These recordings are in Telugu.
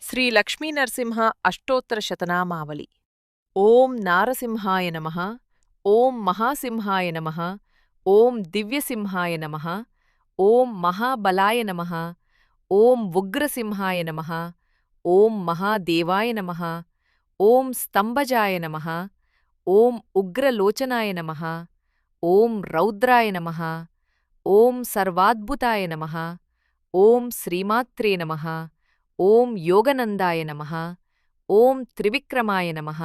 శ్రీ లక్ష్మీనరసింహ అష్టోత్తర శతనామావళి. ఓం నారసింహాయ నమః. ఓం మహాసింహాయ నమః. ఓం దివ్యసింహాయ నమః. ఓం మహాబలాయ నమః. ఓం ఉగ్రసింహాయ నమః. ఓం మహాదేవాయ నమః. ఓం స్తంభజాయ నమః. ఓం ఉగ్రలోచనాయ నమః. ఓం రౌద్రాయ నమః. ఓం సర్వాద్భుతాయ నమః. ఓం శ్రీమాత్రే నమః. ఓం యోగనందాయ నమః. ఓం త్రివిక్రమాయ నమః.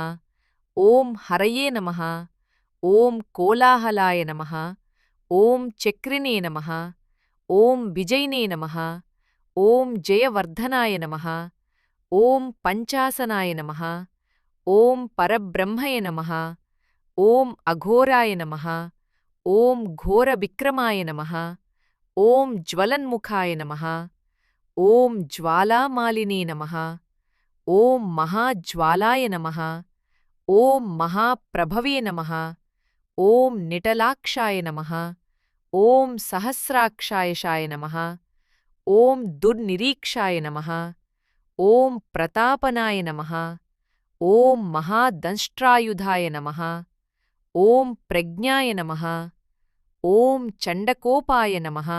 ఓం హరయే నమః. ఓం కోలాహలాయ నమః. ఓం చక్రిణే నమః. ఓం విజయినే నమః. ఓం జయవర్ధనాయ నమః. ఓం పంచాసనాయ నమః. ఓం పరబ్రహ్మయ నమః. ఓం అఘోరాయ నమః. ఓం ఘోరవిక్రమాయ నమః. ఓం జ్వలన్ముఖాయ నమః. ఓం జ్వాలామాలినే నమః. ఓం మహాజ్వాలాయ నమః. ఓం మహాప్రభవే నమః. ఓం నిటలాక్షాయ నమః. ఓం సహస్రాక్షాయశాయ నమః. ఓం దుర్నిరీక్షాయ నమః. ఓం ప్రతాపనాయ నమః. ఓం మహాదంష్ట్రాయుధాయ నమః. ఓం ప్రజ్ఞాయ నమః. ఓం చండకోపాయ నమః.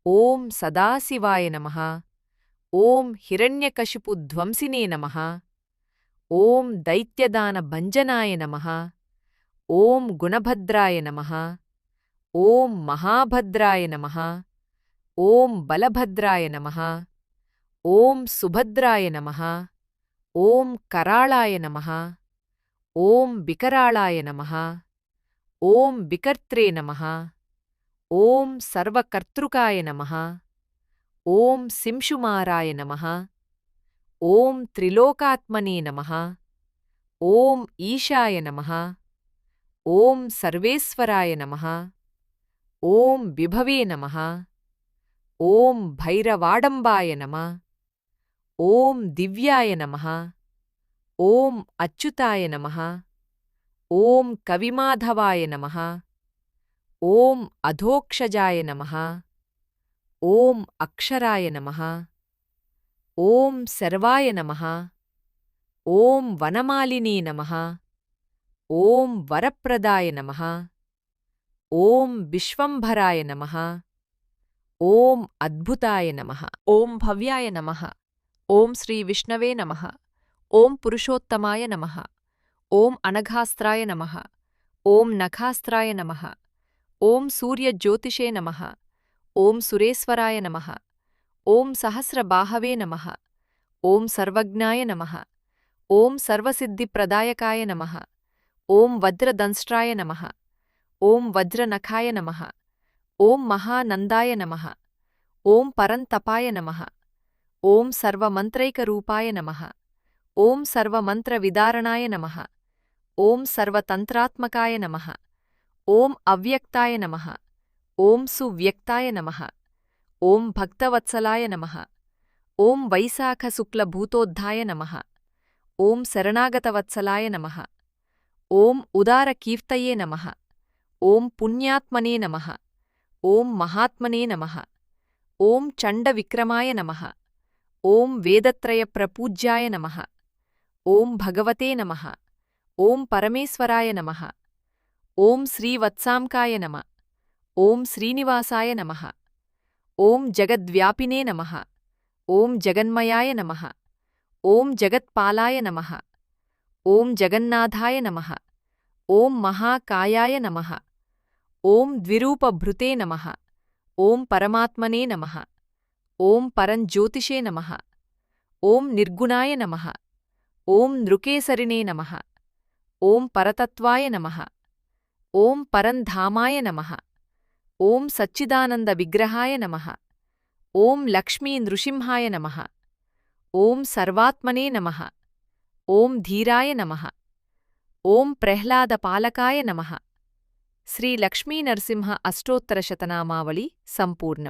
ఓం సదాశివాయ నమః. ఓం హిరణ్యకశిపుధ్వంసినే నమః. ఓం దైత్యదానభంజనాయ నమః. ఓం గుణభద్రాయ నమః. ఓం మహాభద్రాయ నమః. ఓం బలభద్రాయ నమః. ఓం సుభద్రాయ నమః. ఓం కరాళాయ నమః. ఓం వికరాళాయ నమః. ఓం వికర్త్రే నమః. ఓం సర్వకర్తృకాయ నమః. ఓం శింశుమారాయ నమః. ఓం త్రిలోకాత్మనే నమః. ఓం ఈశాయ నమః. ఓం సర్వేశ్వరాయ నమః. ఓం విభవే నమః. ఓం భైరవాడంబాయ నమః. ఓం దివ్యాయ నమః. ఓం అచ్యుతాయ నమః. ఓం కవిమాధవాయ నమః. ఓం అధోక్షజాయ నమః. ఓం అక్షరాయ నమః. ఓం శర్వాయ నమః. ఓం వనమాలినే నమః. ఓం వరప్రదాయ నమః. ఓం విశ్వంభరాయ నమః. ఓం అద్భుతాయ నమః. ఓం భవ్యాయ నమః. ఓం శ్రీ విష్ణవే నమః. ఓం పురుషోత్తమాయ నమః. ఓం అనఘాస్త్రాయ నమః. ఓం నఖాస్త్రాయ నమః. ఓం సూర్యజ్యోతిషే నమః. ఓం సురేశ్వరాయ నమః. ఓం సహస్రబాహవే నమః. ఓం సర్వజ్ఞాయ నమః. ఓం సర్వసిద్ధిప్రదాయకాయ నమః. ఓం వజ్రదంష్ట్రాయ నమః. ఓం వజ్రనఖాయ నమః. ఓం మహానందాయ నమః. ఓం పరంతపాయ నమః. ఓం సర్వమంత్రైకరూపాయ నమః. ఓం సర్వమంత్రవిదారణాయ నమః. ఓం సర్వతంత్రాత్మకాయ నమః. ఓం అవ్యక్తాయ నమః. ఓం సువ్యక్తాయ నమః. ఓం భక్తవత్సలాయ నమః. ఓం వైశాఖశుక్లభూతోద్ధాయ నమః. ఓం శరణాగతవత్సలాయ నమః. ఓం ఉదారకీర్తయే నమః. ఓం పుణ్యాత్మనే నమః. ఓం మహాత్మనే నమః. ఓం చండవిక్రమాయ నమః. ఓం వేదత్రయప్రపూజ్యాయ నమః. ఓం భగవతే నమః. ఓం పరమేశ్వరాయ నమః. ఓం శ్రీవత్సాంకాయ నమః. ఓం శ్రీనివాసాయ నమః. ఓం జగద్వ్యాపినే నమః. ఓం జగన్మయాయ నమః. ఓం జగత్పాలాయ నమః. ఓం జగన్నాథాయ నమః. ఓం మహాకాయాయ నమః. ఓం ద్విరూపభృతే నమః. ఓం పరమాత్మనే నమః. ఓం పరంజ్యోతిషే నమః. ఓం నిర్గుణాయ నమః. ఓం నృకేసరిణే నమః. ఓం పరతత్వాయ నమః. ఓం పరంధామాయ నమః. ఓం సచ్చిదానందవిగ్రహాయ నమః. ఓం లక్ష్మీనృసింహాయ నమః. ఓం సర్వాత్మనే నమః. ఓం ధీరాయ నమః. ఓం ప్రహ్లాదపాలకాయ నమః. శ్రీ లక్ష్మీనరసింహ అష్టోత్తర శతనామావళి సంపూర్ణం.